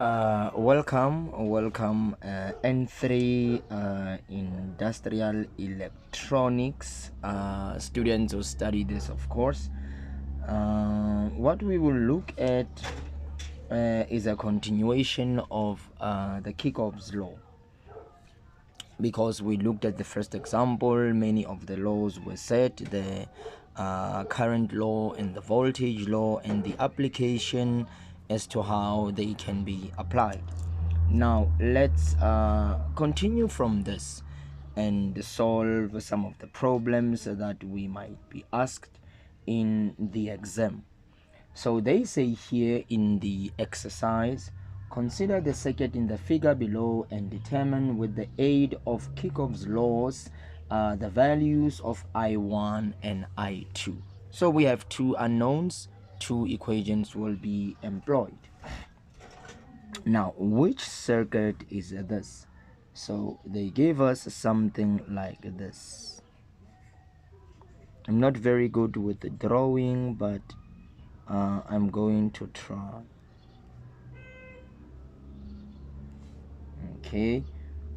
Welcome, N3 Industrial Electronics students who study this, of course. What we will look at is a continuation of the Kirchofs law. Because we looked at the first example, many of the laws were set, the current law and the voltage law and the application as to how they can be applied. Now let's continue from this and solve some of the problems that we might be asked in the exam. So they say here in the exercise, consider the circuit in the figure below and determine with the aid of Kirchhoffs laws the values of I1 and I2. So we have two unknowns, two equations will be employed. Now, which circuit is this? So they gave us something like this. I'm not very good with the drawing, but I'm going to try. Okay,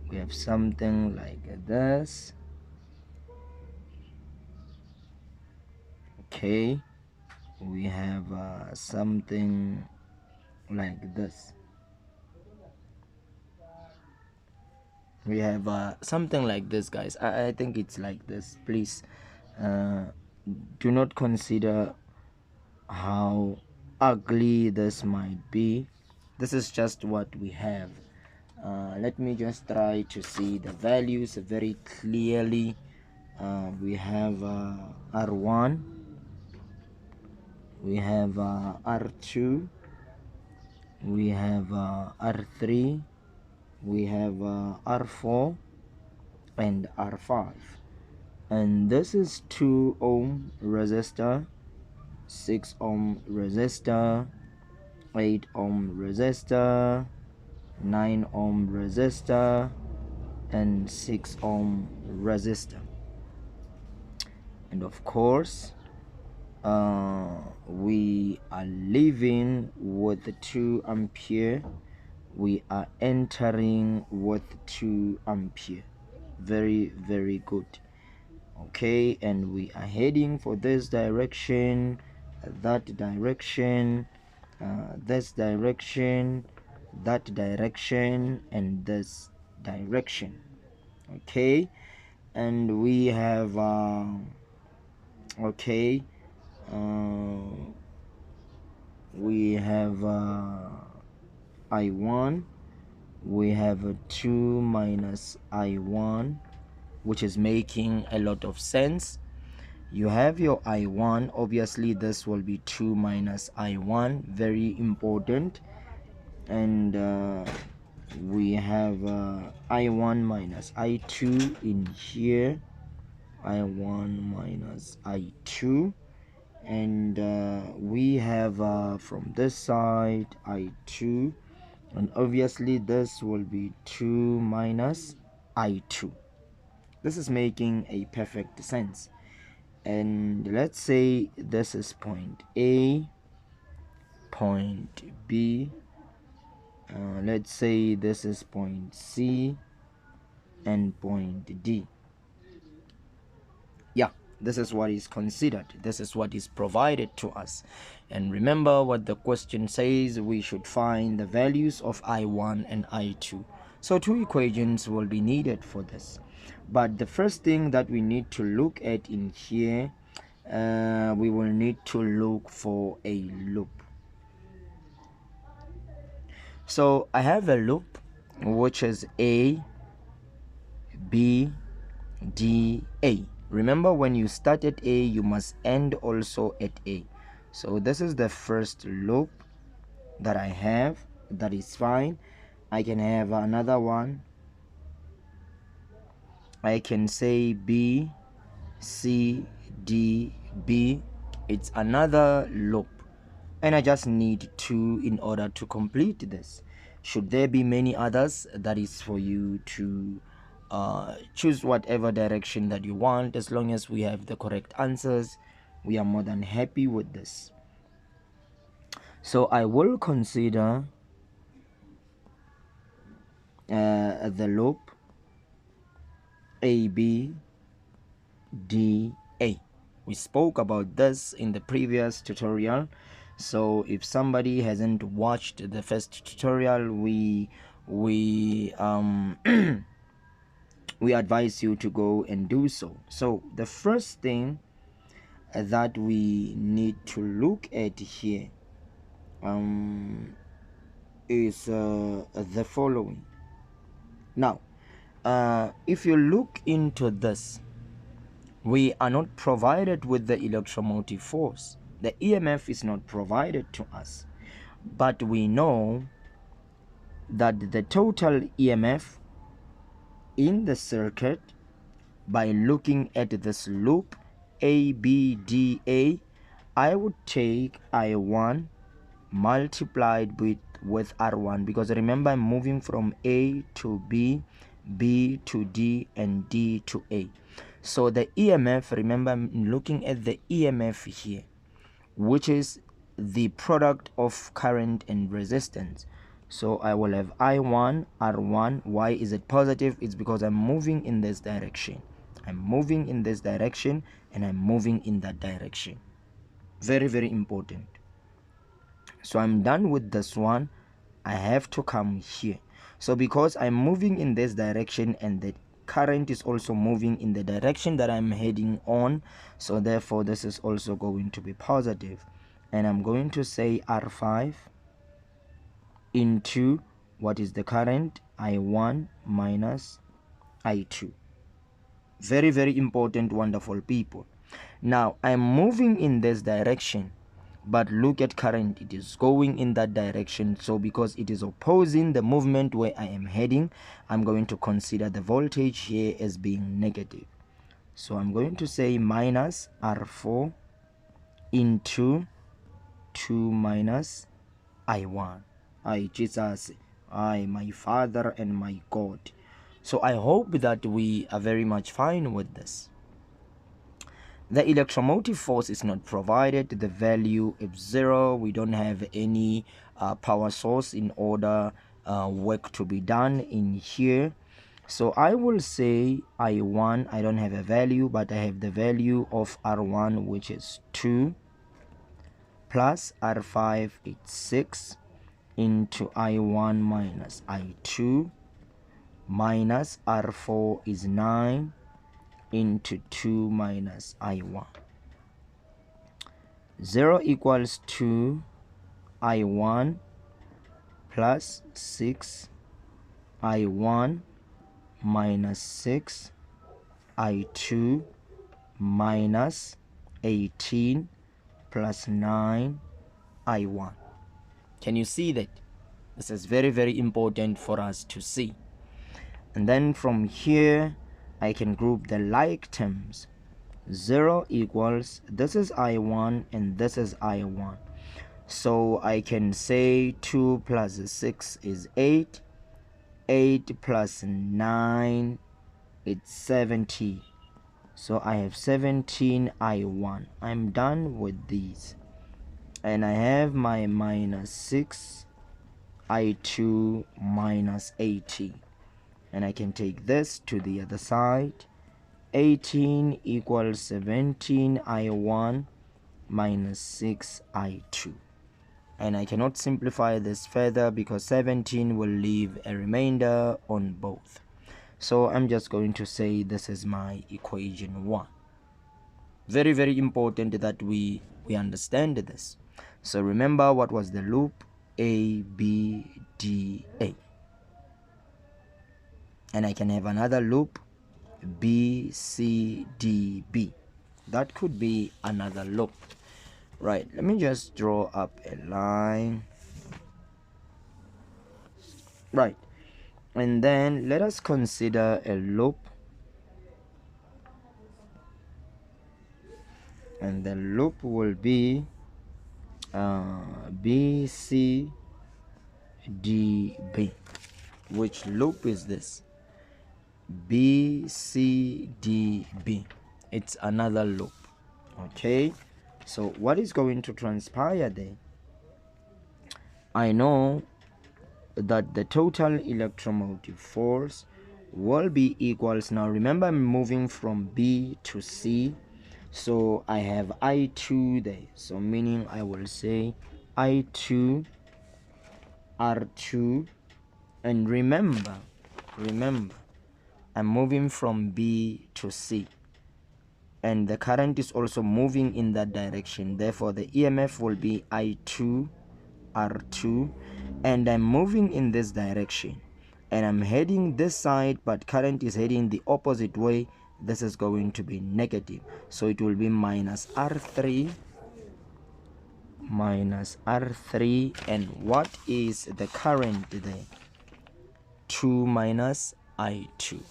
we have something like this. Okay, we have something like this. We have something like this, guys. I think it's like this. Please do not consider how ugly this might be. This is just what we have. Let me just try to see the values very clearly. We have R1, we have R2, we have R3, we have R4 and R5, and this is 2 ohm resistor, 6 ohm resistor, 8 ohm resistor, 9 ohm resistor and 6 ohm resistor. And of course we are living with 2 ampere. We are entering with 2 ampere. Very good. Okay, and we are heading for this direction, that direction, this direction, that direction, and this direction. Okay, and we have we have I1, we have 2 minus I1, which is making a lot of sense. You have your I1, obviously this will be 2 minus I1, very important. And we have I1 minus I2 in here, I1 minus I2, and we have from this side I2, and obviously this will be 2 minus I2. This is making a perfect sense. And let's say this is point A, point B, let's say this is point C and point D. Yeah, this is what is considered, this is what is provided to us. And remember what the question says, we should find the values of I1 and I2. So 2 equations will be needed for this. But the first thing that we need to look at in here, we will need to look for a loop. So I have a loop which is A, B, D, A. Remember, when you start at A, you must end also at A. So this is the first loop that I have. That is fine. I can have another one. I can say B, C, D, B. It's another loop, and I just need 2 in order to complete this. Should there be many others, that is for you to choose whatever direction that you want. As long as we have the correct answers, we are more than happy with this. So I will consider the loop ABDA. We spoke about this in the previous tutorial, so if somebody hasn't watched the first tutorial, we we advise you to go and do so. So the first thing that we need to look at here is the following. Now if you look into this, we are not provided with the electromotive force. The EMF is not provided to us, but we know that the total EMF in the circuit, by looking at this loop ABDA, I would take I1 multiplied with R1, because remember I'm moving from A to B, B to D, and D to A. So the EMF, remember I'm looking at the EMF here, which is the product of current and resistance. So I will have I1 R1. Why is it positive? It's because I'm moving in this direction. I'm moving in this direction and I'm moving in that direction. Very, very important. So I'm done with this one. I have to come here. So because I'm moving in this direction and the current is also moving in the direction that I'm heading on, so therefore this is also going to be positive. And I'm going to say R5 into what is the current? I1 minus I2. Very, very important, wonderful people. Now I'm moving in this direction, but look at current, it is going in that direction. So because it is opposing the movement where I am heading, I'm going to consider the voltage here as being negative. So I'm going to say minus R4 into 2 minus I1. I, Jesus, I, my Father and my God. So I hope that we are very much fine with this. The electromotive force is not provided. The value is 0. We don't have any power source in order work to be done in here. So I will say I1, I don't have a value, but I have the value of R1, which is 2, plus R5 is 6, into I1 minus I2, minus R4 is 9, into 2 minus I1. 0 equals 2 I1 plus 6 I1 minus 6 I2 minus 18 plus 9 I1. Can you see that? This is very, very important for us to see. And then from here I can group the like terms. 0 equals, this is I1 and this is I1. So I can say 2 plus 6 is 8. 8 plus 9, it's 70. So I have 17 I1. I'm done with these. And I have my minus 6 I2 minus 80. And I can take this to the other side. 18 equals 17 I1 minus 6 I2. And I cannot simplify this further because 17 will leave a remainder on both. So I'm just going to say this is my equation 1. Very, very important that we understand this. So remember, what was the loop? A, B, D, A. And I can have another loop, B, C, D, B. That could be another loop. Right, let me just draw up a line. Right, and then let us consider a loop, and the loop will be B, C, D, B. Which loop is this? B, C, D, B. It's another loop. Okay, so what is going to transpire there? I know that the total electromotive force will be equals, now remember I'm moving from B to C, so I have I2 there, so meaning I will say I2 R2, and remember I'm moving from B to C, and the current is also moving in that direction, therefore the EMF will be I2 R2, and I'm moving in this direction and I'm heading this side, but current is heading the opposite way. This is going to be negative, so it will be minus R3, and what is the current there? 2 minus I2,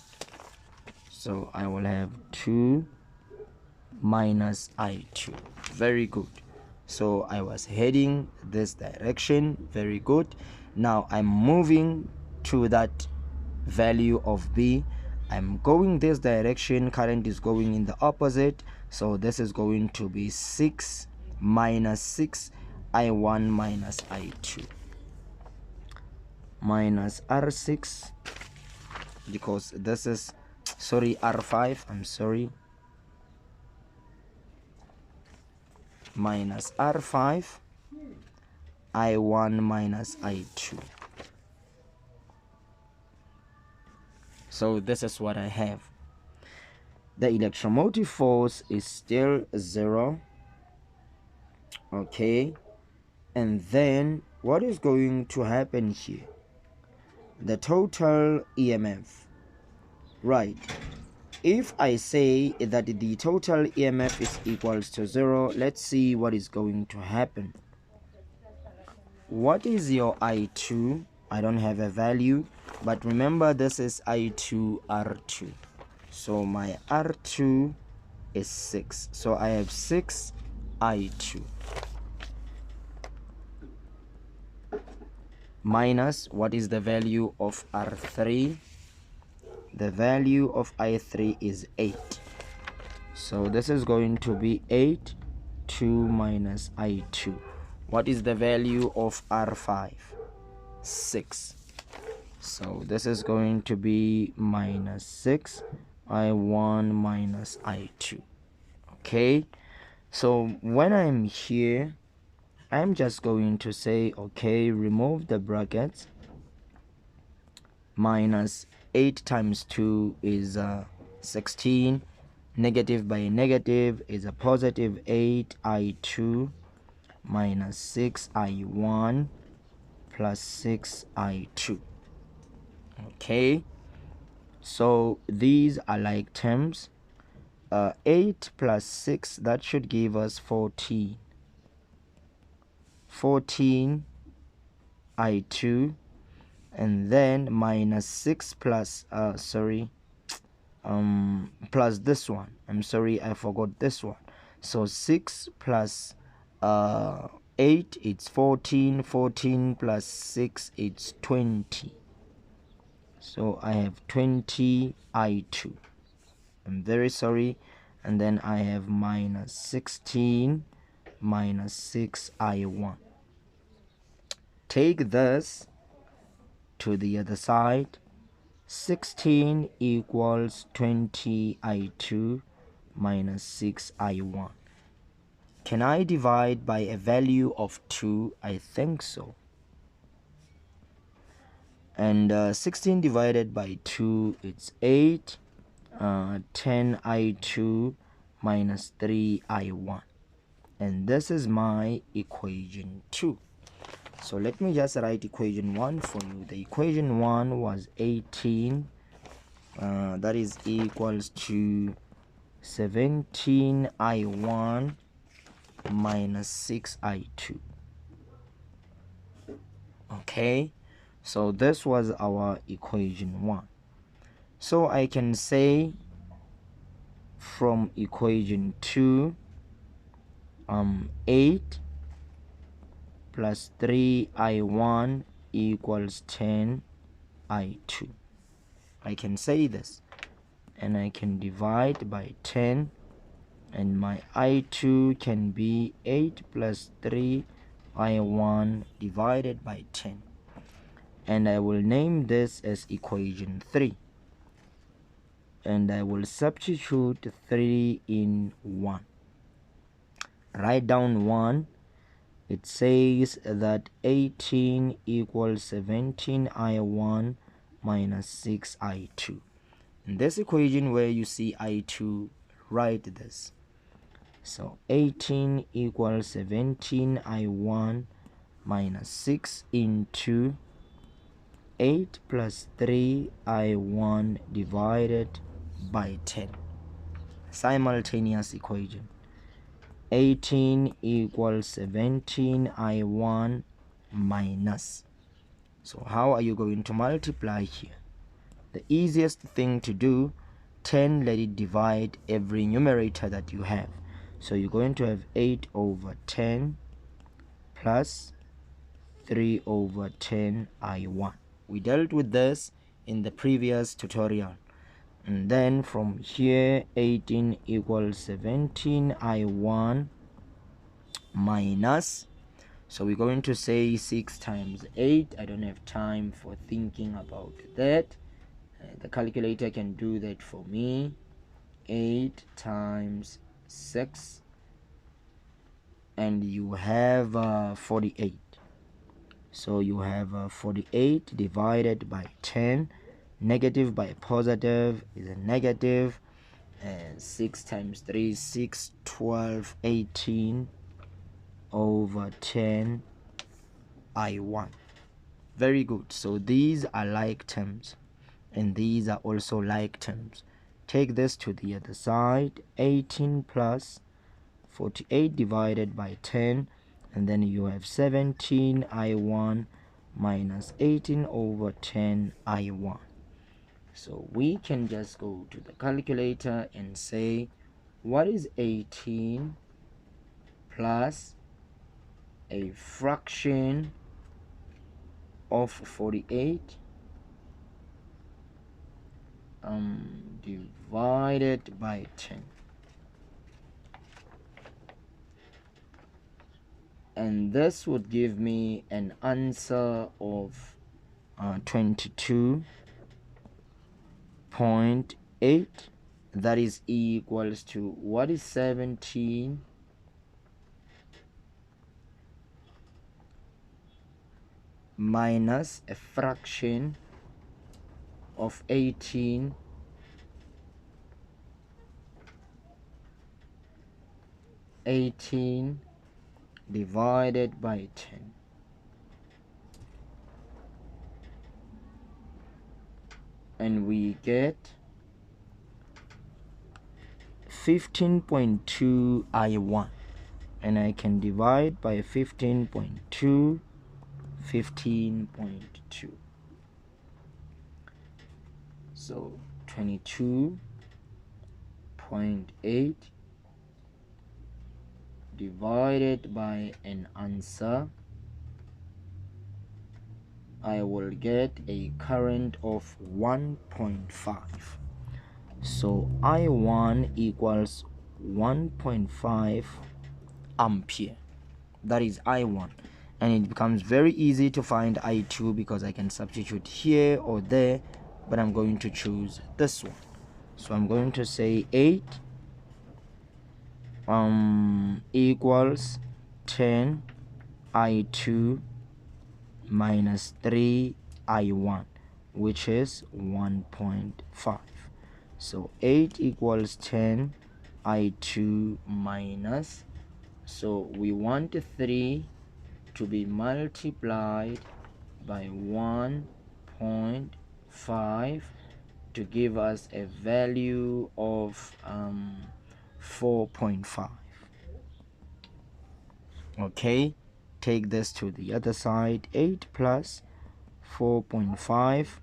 so I will have 2 minus I2. Very good. So I was heading this direction. Very good. Now I'm moving to that value of B. I'm going this direction, current is going in the opposite, so this is going to be 6 minus 6 I1 minus I2 minus R6, because this is R5, I'm sorry, minus R5 I1 minus I2. So this is what I have. The electromotive force is still 0. Okay, and then what is going to happen here? The total EMF, right? If I say that the total EMF is equals to 0, let's see what is going to happen. What is your I2? I don't have a value, but remember this is I2 R2, so my R2 is 6, so I have 6 I2 minus, what is the value of R3? The value of I3 is 8, so this is going to be 8, 2 minus I2. What is the value of R5? 6, so this is going to be minus 6 I1 minus I2. Okay, so when I'm here, I'm just going to say, okay, remove the brackets. Minus 8 times 2 is 16. Negative by negative is a positive 8 I2 minus 6 I1 plus 6 I2. Okay, so these are like terms. 8 plus 6, that should give us 14. 14 I2, and then minus 6 plus plus this one, I'm sorry, I forgot this one, so 6 plus 8, it's 14. 14 plus 6, it's 20, so I have 20 I2. I'm very sorry. And then I have minus 16 minus 6 I1. Take this to the other side. 16 equals 20 I2 minus 6 I1. Can I divide by a value of 2? I think so. And 16 divided by 2, it's 8. 10 I2 minus 3 I1. And this is my equation 2. So let me just write equation 1 for you. The equation 1 was 18. That is equals to 17 I1 minus 6 I2. Okay, so this was our equation 1. So I can say from equation 2, 8 plus 3 I1 equals 10 I2. I can say this, and I can divide by 10, and my I2 can be 8 plus 3 I1 divided by 10. and I will name this as equation 3, and I will substitute 3 in 1. Write down 1. It says that 18 equals 17i1 minus 6i2. In this equation where you see i2, write this. So 18 equals 17i1 minus 6 into 8 plus 3i1 divided by 10. Simultaneous equation. 18 equals 17i1 minus. So how are you going to multiply here? The easiest thing to do, 10, let it divide every numerator that you have. So you're going to have 8 over 10 plus 3 over 10 I1. We dealt with this in the previous tutorial. And then from here, 18 equals 17 I1 minus, so we're going to say 6 times 8. I don't have time for thinking about that. The calculator can do that for me. 8 times 6, and you have 48. So you have 48 divided by 10. Negative by positive is a negative. 6 times 3 is 6, 12, 18 over 10 I1. Very good. So these are like terms, and these are also like terms. Take this to the other side. 18 plus 48 divided by 10, and then you have 17 I1 minus 18 over 10 I1. So we can just go to the calculator and say, what is 18 plus a fraction of 48 divided by 10? And this would give me an answer of 22.8. that is equals to, what is 17 minus a fraction of 18 divided by 10. And we get 15.2 I1, and I can divide by 15.2, 15.2. So 22.8 divided by an answer, I will get a current of 1.5. So I1 equals 1.5 ampere. That is I1. And it becomes very easy to find I2 because I can substitute here or there, but I'm going to choose this one. So I'm going to say 8 equals 10 I2 minus 3 I1, which is 1.5. So 8 equals 10 I2 minus, so we want 3 to be multiplied by 1.5 to give us a value of 4.5. Okay, take this to the other side. 8 plus 4.5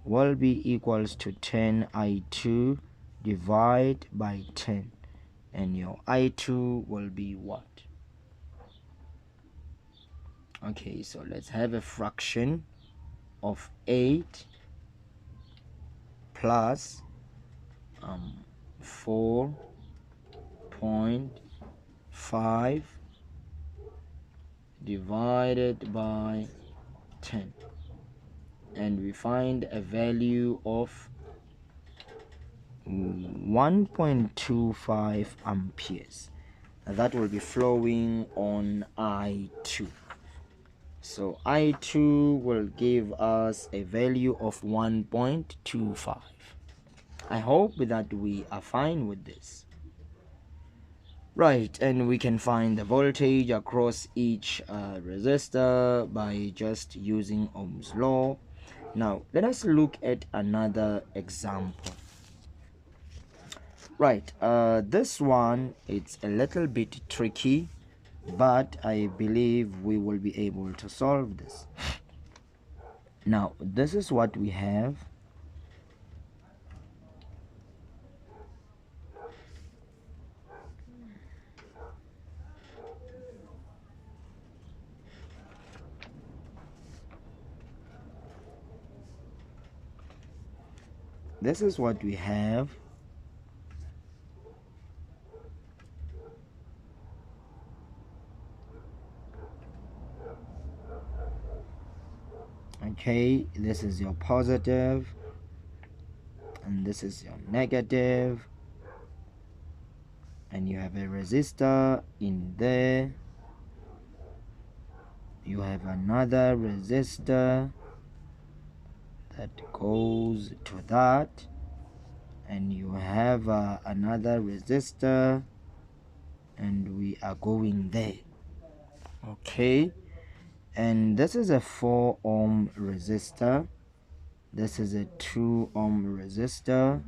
will be equals to 10 I2 divide by 10, and your I2 will be what? Okay, so let's have a fraction of 8 plus 4.5 divided by 10. and we find a value of 1.25 amperes that will be flowing on I2. So I2 will give us a value of 1.25. I hope that we are fine with this. Right, and we can find the voltage across each resistor by just using Ohm's law. Now, let us look at another example. Right, this one, it's a little bit tricky, but I believe we will be able to solve this. Now, this is what we have. This is what we have. Okay, this is your positive, and this is your negative, and you have a resistor in there. You have another resistor that goes to that, and you have another resistor, and we are going there. Okay, and this is a 4 ohm resistor, this is a 2 ohm resistor,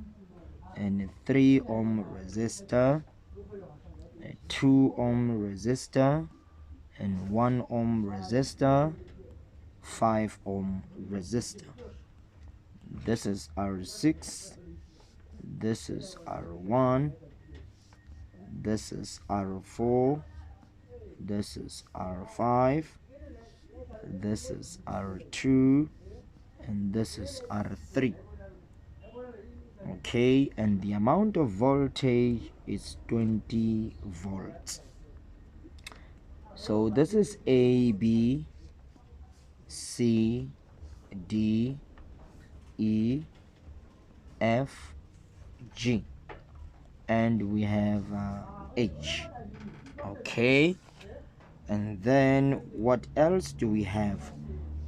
and a 3 ohm resistor, a 2 ohm resistor, and 1 ohm resistor, 5 ohm resistor. This is R6, this is R1, this is R4, this is R5, this is R2, and this is R3. Okay, and the amount of voltage is 20 volts. So this is A, B, C, D, E, F, G, and we have H. Okay, and then what else do we have?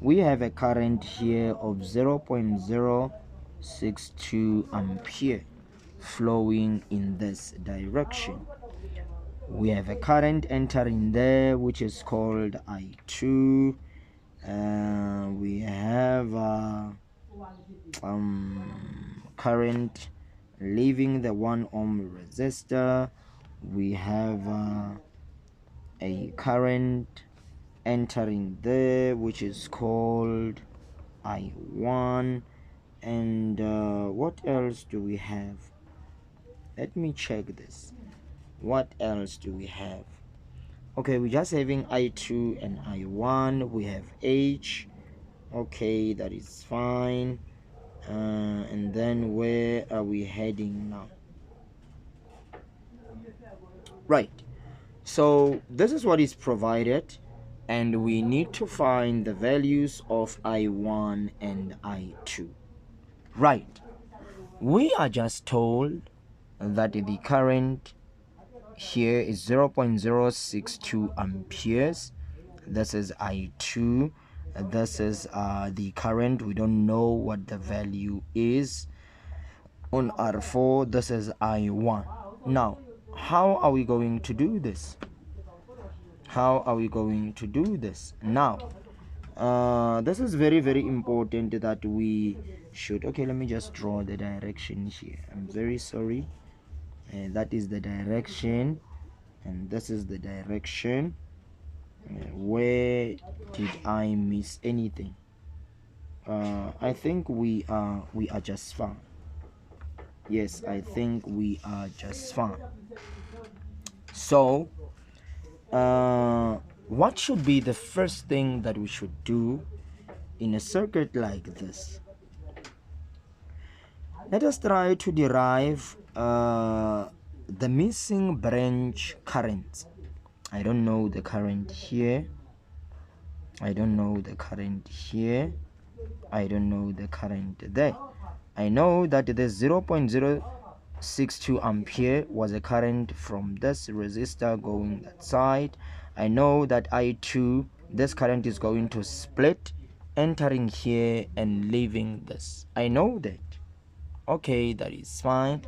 We have a current here of 0.062 ampere flowing in this direction. We have a current entering there which is called I2. We have current leaving the 1 ohm resistor. We have a current entering there which is called I1. And what else do we have? Let me check this. What else do we have? Okay, we're just having I2 and I1. We have H. Okay, that is fine. And then where are we heading now? Right, so this is what is provided, and we need to find the values of I1 and I2. Right, we are just told that the current here is 0.062 amperes. This is I2. This is the current. We don't know what the value is. On R4, this is I1. Now, how are we going to do this? How are we going to do this? Now, this is very, very important that we should. Okay, let me just draw the direction here. I'm very sorry. That is the direction, and this is the direction. Where did I miss anything? I think we are just fine. Yes, I think we are just fine. So what should be the first thing that we should do in a circuit like this? Let us try to derive the missing branch current. I don't know the current here. I don't know the current here. I don't know the current there. I know that the 0.062 ampere was a current from this resistor going that side. I know that I2, this current is going to split, entering here and leaving this. I know that. Okay, that is fine.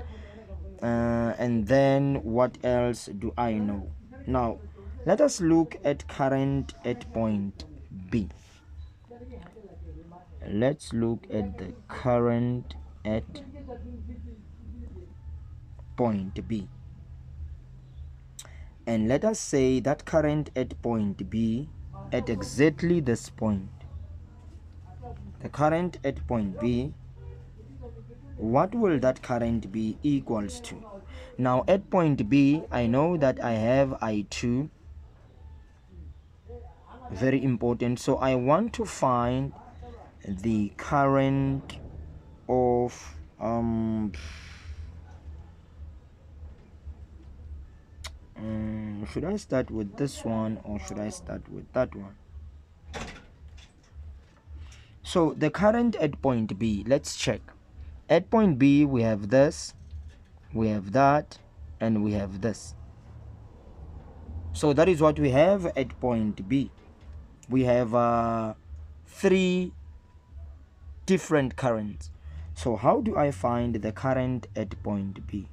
And then what else do I know? Now, let us look at current at point B. Let's look at the current at point B. And let us say that current at point B, at exactly this point, the current at point B, what will that current be equals to? Now at point B, I know that I have I2, very important. So I want to find the current of should I start with this one or should I start with that one? So the current at point B, let's check. At point B, we have this, we have that, and we have this. So that is what we have at point B. We have 3 different currents. So how do I find the current at point B?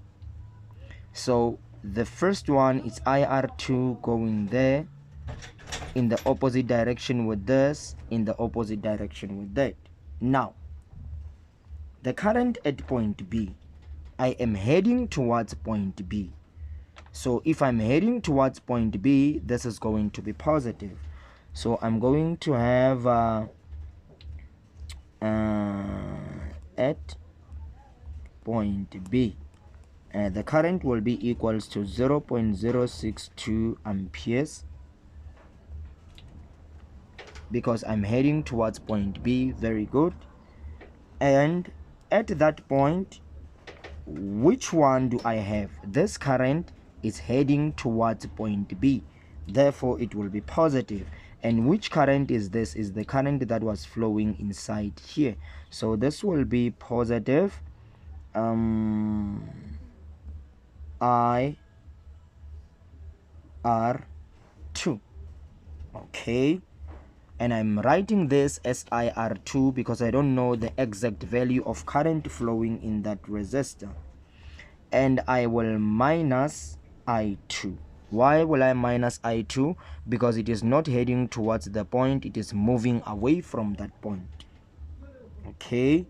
So the first one is IR2 going there in the opposite direction with this, in the opposite direction with that. Now, the current at point B, I am heading towards point B. So if I'm heading towards point B, this is going to be positive. So I'm going to have at point B, the current will be equals to 0.062 amperes because I'm heading towards point B. Very good. And at that point, which one do I have? This current is heading towards point B, therefore it will be positive. And which current is this? Is the current that was flowing inside here. So this will be positive IR2. Okay, and I'm writing this as IR2 because I don't know the exact value of current flowing in that resistor. And I will minus I2. Why will I minus I2? Because it is not heading towards the point, it is moving away from that point. Okay,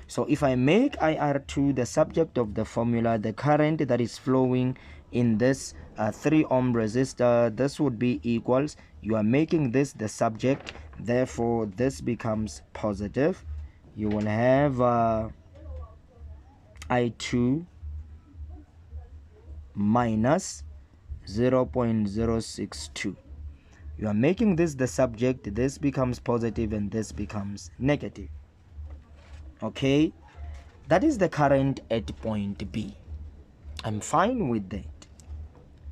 so if I make IR2 the subject of the formula, the current that is flowing in this 3 ohm resistor, this would be equals, you are making this the subject, therefore this becomes positive. You will have I2 minus 0.062. You are making this the subject, this becomes positive and this becomes negative. Okay, that is the current at point B. I'm fine with that.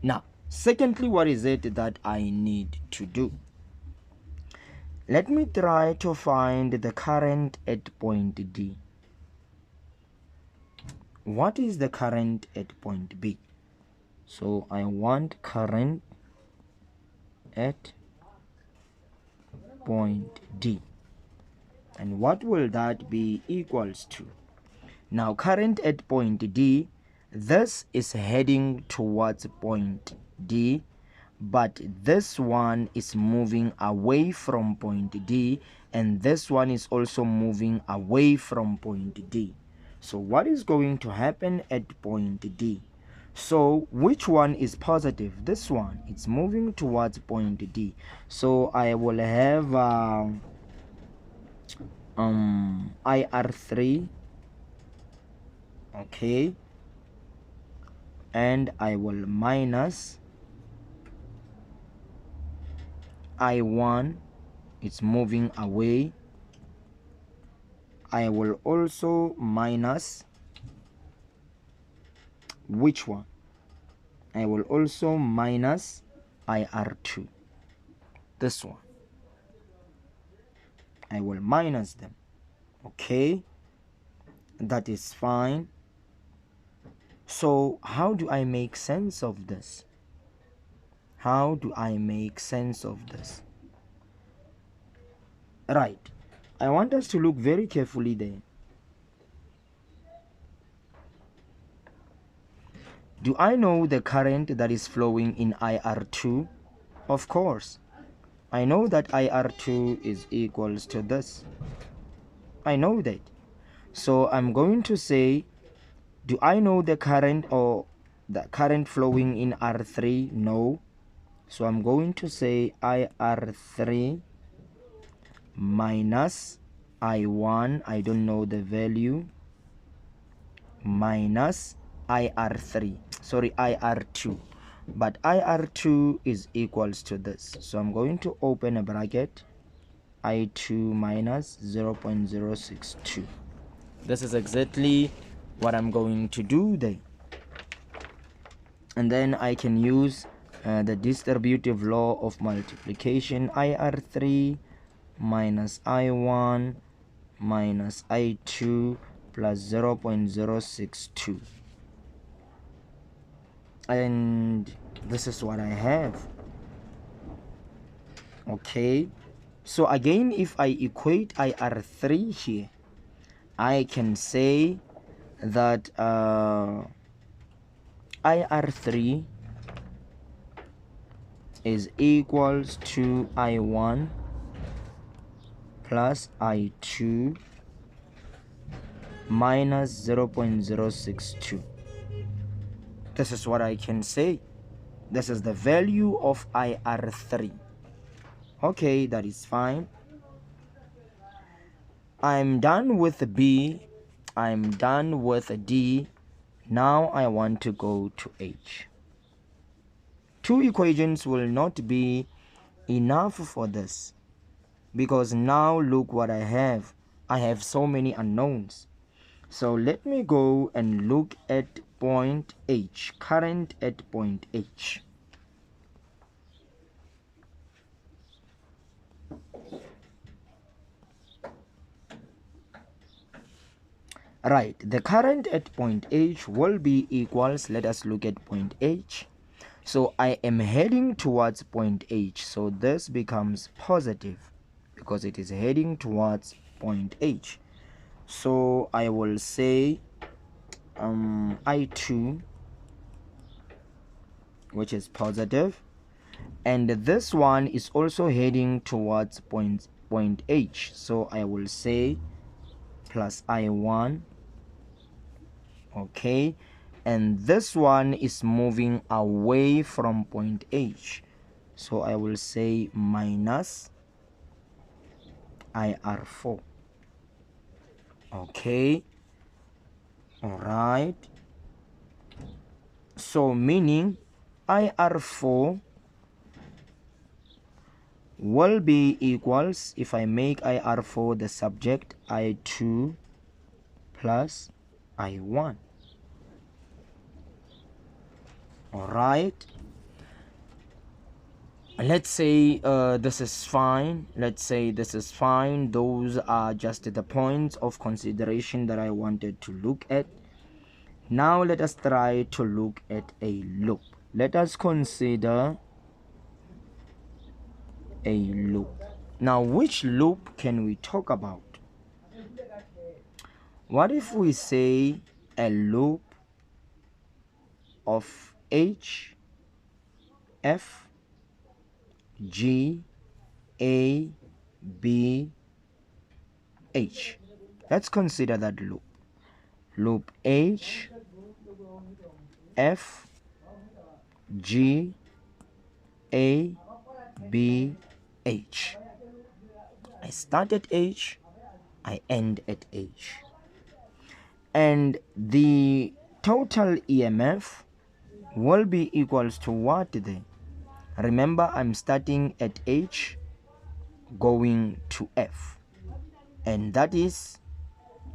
Now, secondly, what is it that I need to do? Let me try to find the current at point D. What is the current at point B? So I want current at point D. And what will that be equals to? Now current at point D, this is heading towards point D, but this one is moving away from point D, and this one is also moving away from point D. So what is going to happen at point D? So which one is positive? This one, it's moving towards point D. So I will have IR3, okay, and I will minus I1, it's moving away. I will also minus which one? I will also minus IR2, this one. I will minus them. Okay, that is fine. So how do I make sense of this? How do I make sense of this? Right, I want us to look very carefully there. Do I know the current that is flowing in IR2? Of course. I know that IR2 is equals to this. I know that. So I'm going to say, do I know the current or the current flowing in R3? No. So I'm going to say IR3 minus I1, I don't know the value, minus IR2, but IR2 is equals to this. So I'm going to open a bracket, I2 minus 0.062. This is exactly what I'm going to do there. And then I can use the distributive law of multiplication, IR3 minus I1 minus I2 plus 0.062. And this is what I have. Okay, so again, if I equate IR3 here, I can say that IR3 is equals to I1 plus I2 minus 0.062. This is what I can say. This is the value of IR3. Okay, that is fine. I'm done with B. I'm done with D. Now I want to go to H. Two equations will not be enough for this, because now look what I have. I have so many unknowns. So let me go and look at point H, current at point H. Right, the current at point H will be equals, let us look at point H. So I am heading towards point H, so this becomes positive because it is heading towards point H. So I will say I2, which is positive, and this one is also heading towards point H, so I will say plus I1. Okay, and this one is moving away from point H, so I will say minus IR4. Okay, all right, so meaning IR4 will be equals, if I make IR4 the subject, I2 plus I1. All right, let's say this is fine. Let's say this is fine. Those are just the points of consideration that I wanted to look at. Now let us try to look at a loop. Let us consider a loop. Now, which loop can we talk about? What if we say a loop of H, F, G, A, B, H? Let's consider that loop. Loop H, F, G, A, B, H. I start at H, I end at H. And the total EMF will be equals to what then? Remember, I'm starting at H going to F, and that is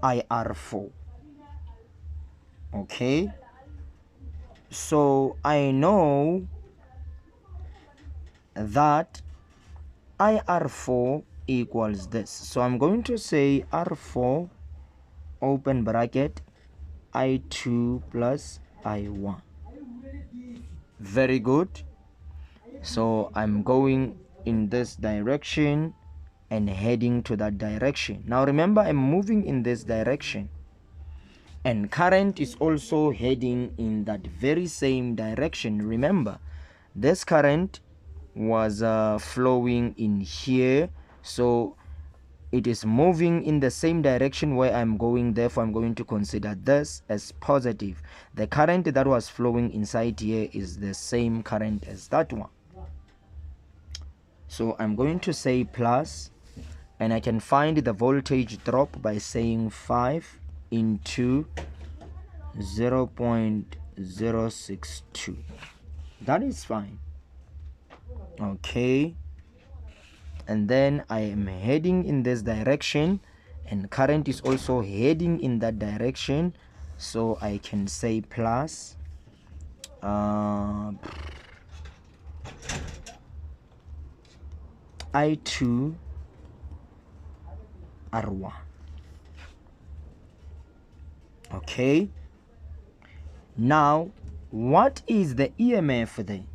IR4. Okay, so I know that IR4 equals this. So I'm going to say R4 open bracket I2 plus I1. Very good. So I'm going in this direction and heading to that direction. Now remember, I'm moving in this direction, and current is also heading in that very same direction. Remember, this current was flowing in here, so it is moving in the same direction where I'm going. Therefore, I'm going to consider this as positive. The current that was flowing inside here is the same current as that one. So I'm going to say plus, and I can find the voltage drop by saying 5 into 0.062. That is fine. Okay. And then I am heading in this direction, and current is also heading in that direction. So I can say plus I2 R1. Okay. Now, what is the EMF there?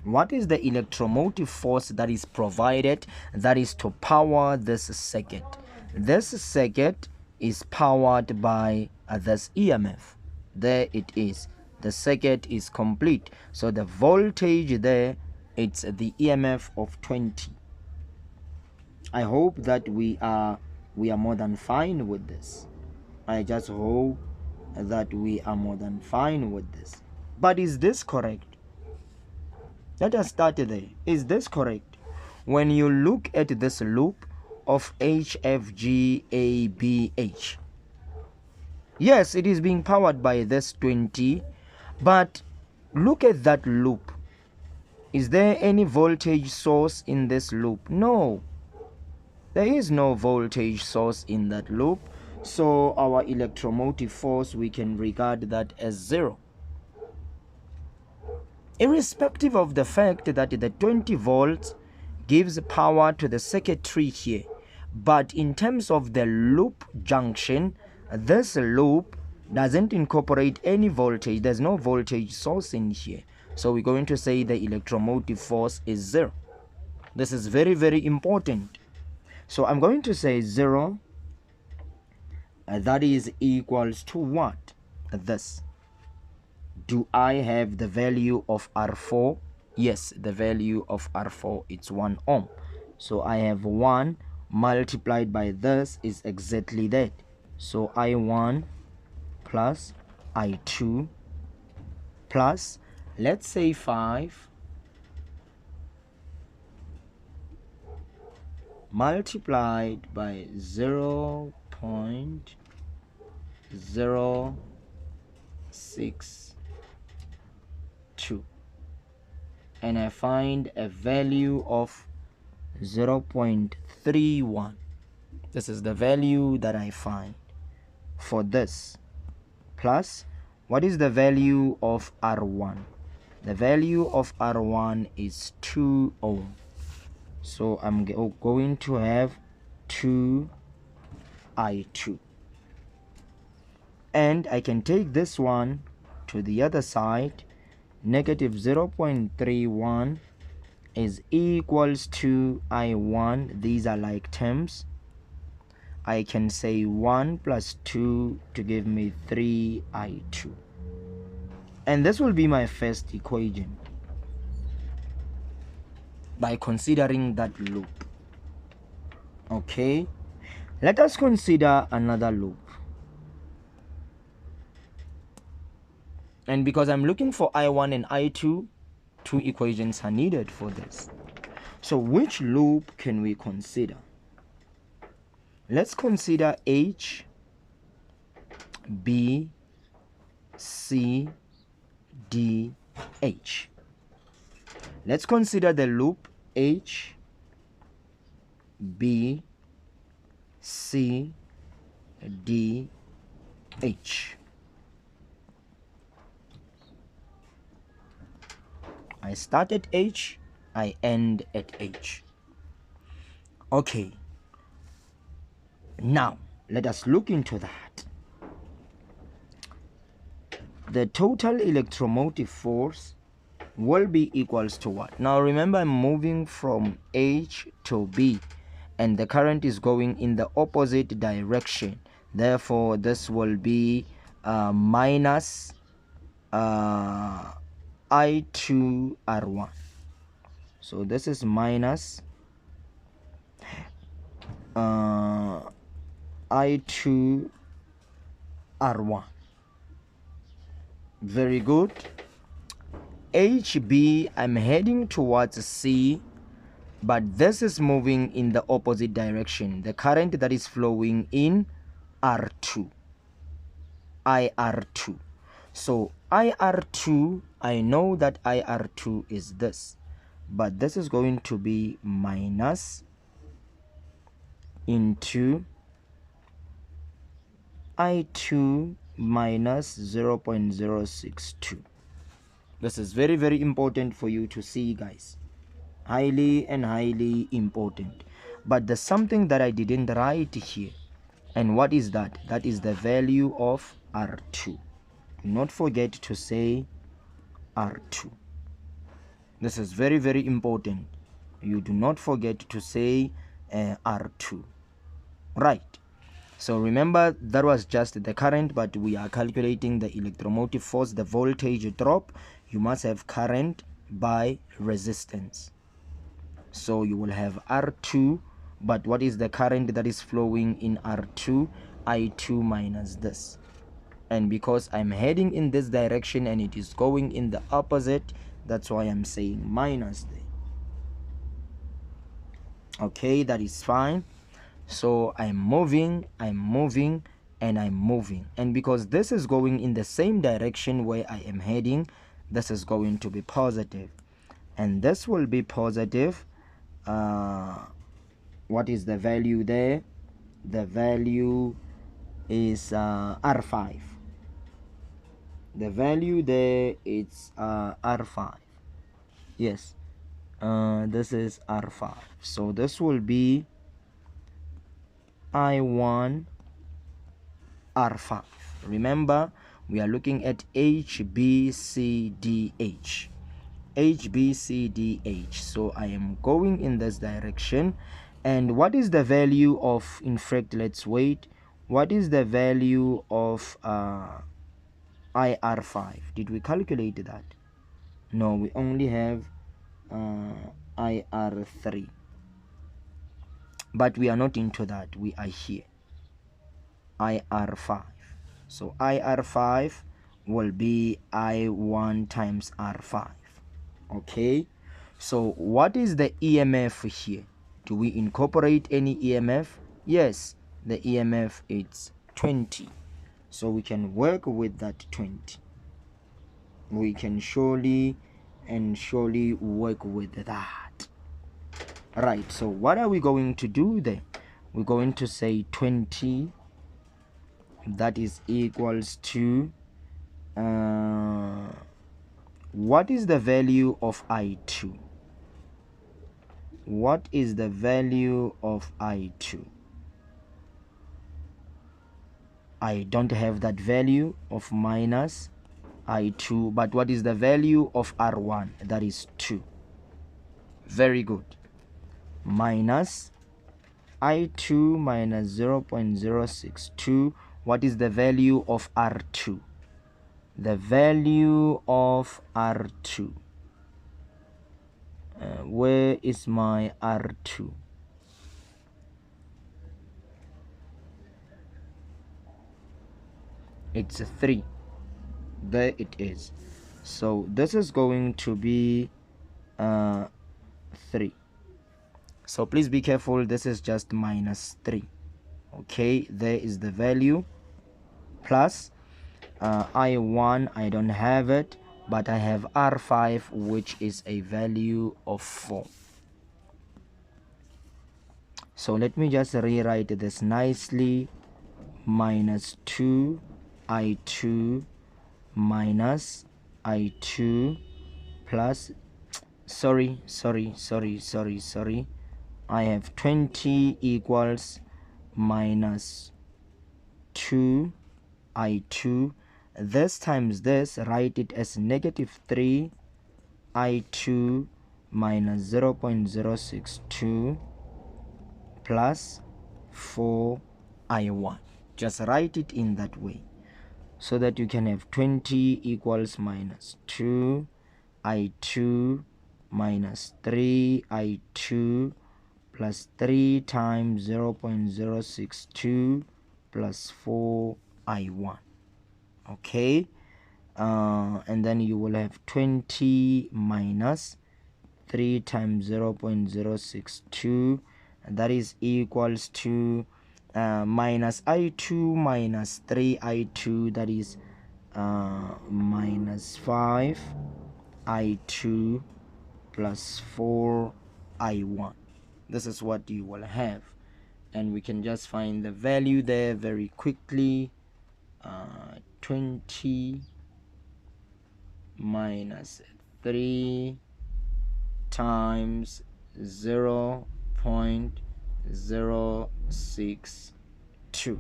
What is the electromotive force that is provided, that is to power this circuit? This circuit is powered by this EMF. There it is. The circuit is complete. So the voltage there, it's the EMF of 20. I hope that we are more than fine with this. I just hope that we are more than fine with this. But is this correct? Let us start there. Is this correct? When you look at this loop of HFGABH, yes, it is being powered by this 20, but look at that loop. Is there any voltage source in this loop? No. There is no voltage source in that loop. So our electromotive force, we can regard that as 0. Irrespective of the fact that the 20 volts gives power to the circuitry here, but in terms of the loop junction, this loop doesn't incorporate any voltage. There's no voltage source in here. So we're going to say the electromotive force is 0. This is very, very important. So I'm going to say 0, that is equals to what? This. Do I have the value of R4? Yes, the value of R4, it's 1 ohm. So I have 1 multiplied by this is exactly that. So I1 plus I2 plus, let's say 5 multiplied by 0.062, and I find a value of 0.31. This is the value that I find for this. Plus, what is the value of R1? The value of R1 is 2 ohm. So I'm going to have 2 I2. And I can take this one to the other side. Negative 0.31 is equals to I1. These are like terms. I can say 1 plus 2 to give me 3 I2. And this will be my first equation by considering that loop. Okay, let us consider another loop. And because I'm looking for I1 and I2, 2 equations are needed for this. So which loop can we consider? Let's consider H, B, C, D, H. Let's consider the loop H, B, C, D, H. I start at H, I end at H. Okay, Now let us look into that. The total electromotive force will be equals to what? Now remember, I'm moving from H to B and the current is going in the opposite direction. Therefore this will be minus I2R1. So this is minus I2R1. Very good. HB, I'm heading towards C, but this is moving in the opposite direction. The current that is flowing in R2, IR2. So IR2, I know that IR2 is this, but this is going to be minus into I2 minus 0.062. This is very, very important for you to see, guys. Highly and highly important. But there's something that I didn't write here. And what is that? That is the value of R2. Do not forget to say R2. This is very, very important. You do not forget to say R2. Right. So remember, that was just the current, but we are calculating the electromotive force, the voltage drop. You must have current by resistance. So you will have R2, but what is the current that is flowing in R2? I2 minus this. And because I'm heading in this direction and it is going in the opposite, that's why I'm saying minus there. Okay, that is fine. So I'm moving, and I'm moving. And because this is going in the same direction where I am heading, this is going to be positive. And this will be positive. What is the value there? The value is R5. The value there is R5. Yes. This is R5. So this will be I1 R5. Remember, we are looking at HBCDH. HBCDH. So I am going in this direction. And what is the value of, in fact, let's wait. What is the value of IR5? Did we calculate that? No, we only have IR3. But we are not into that. We are here. IR5. So IR5 will be I1 times R5. Okay. So what is the EMF here? Do we incorporate any EMF? Yes. The EMF is 20. So we can work with that 20. We can surely work with that. Right. So what are we going to do there? We're going to say 20. That is equals to what is the value of I2? What is the value of I2? I don't have that value of minus I2, but what is the value of R1? That is 2. Very good. Minus I2 minus 0.062. What is the value of R2? The value of R2. Where is my R2? It's a 3. There it is. So this is going to be 3. So please be careful. This is just minus 3. Okay, there is the value. Plus I1, I don't have it, but I have R5, which is a value of 4. So let me just rewrite this nicely. Minus 2 I2 minus I2 plus sorry, I have 20 equals minus 2 I2. This times this, write it as negative 3 I2 minus 0.062 plus 4 I1. Just write it in that way so that you can have 20 equals minus 2 I2 minus 3 I2 plus 3 times 0.062 plus 4 I1. Okay, and then you will have 20 minus 3 times 0.062, and that is equals to minus I2 minus 3 I2, that is minus 5 I2 plus 4 I1. This is what you will have, and we can just find the value there very quickly. 20 minus 3 times 0.062,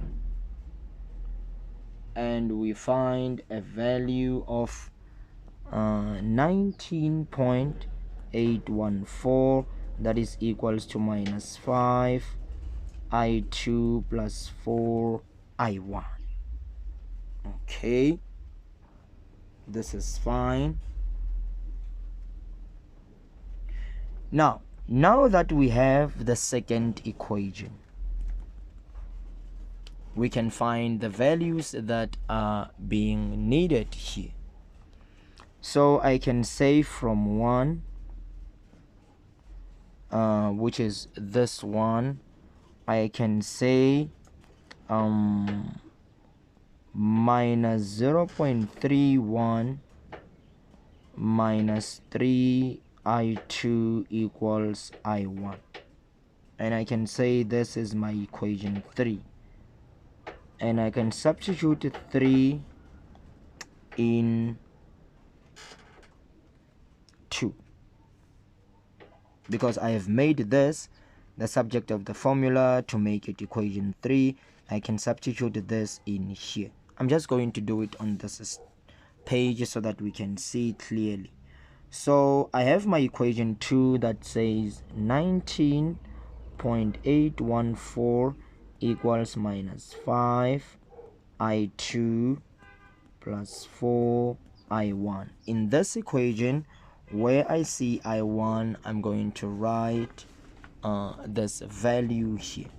and we find a value of 19.814, that is equals to minus 5 I2 plus 4 I1. Okay, this is fine. Now that we have the second equation, we can find the values that are being needed here. So I can say from 1, which is this one, I can say minus 0.31 minus 3 I2 equals I1, and I can say this is my equation 3, and I can substitute 3 in 2 because I have made this the subject of the formula to make it equation 3. I can substitute this in here. I'm just going to do it on this page so that we can see clearly. So I have my equation 2 that says 19.814 equals minus 5 I2 plus 4 I1. In this equation, where I see I1, I'm going to write this value here.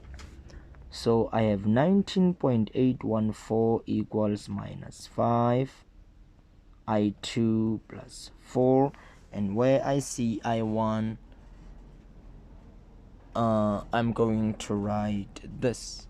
So I have 19.814 equals minus 5 I2 plus 4, and where I see I1, I'm going to write this.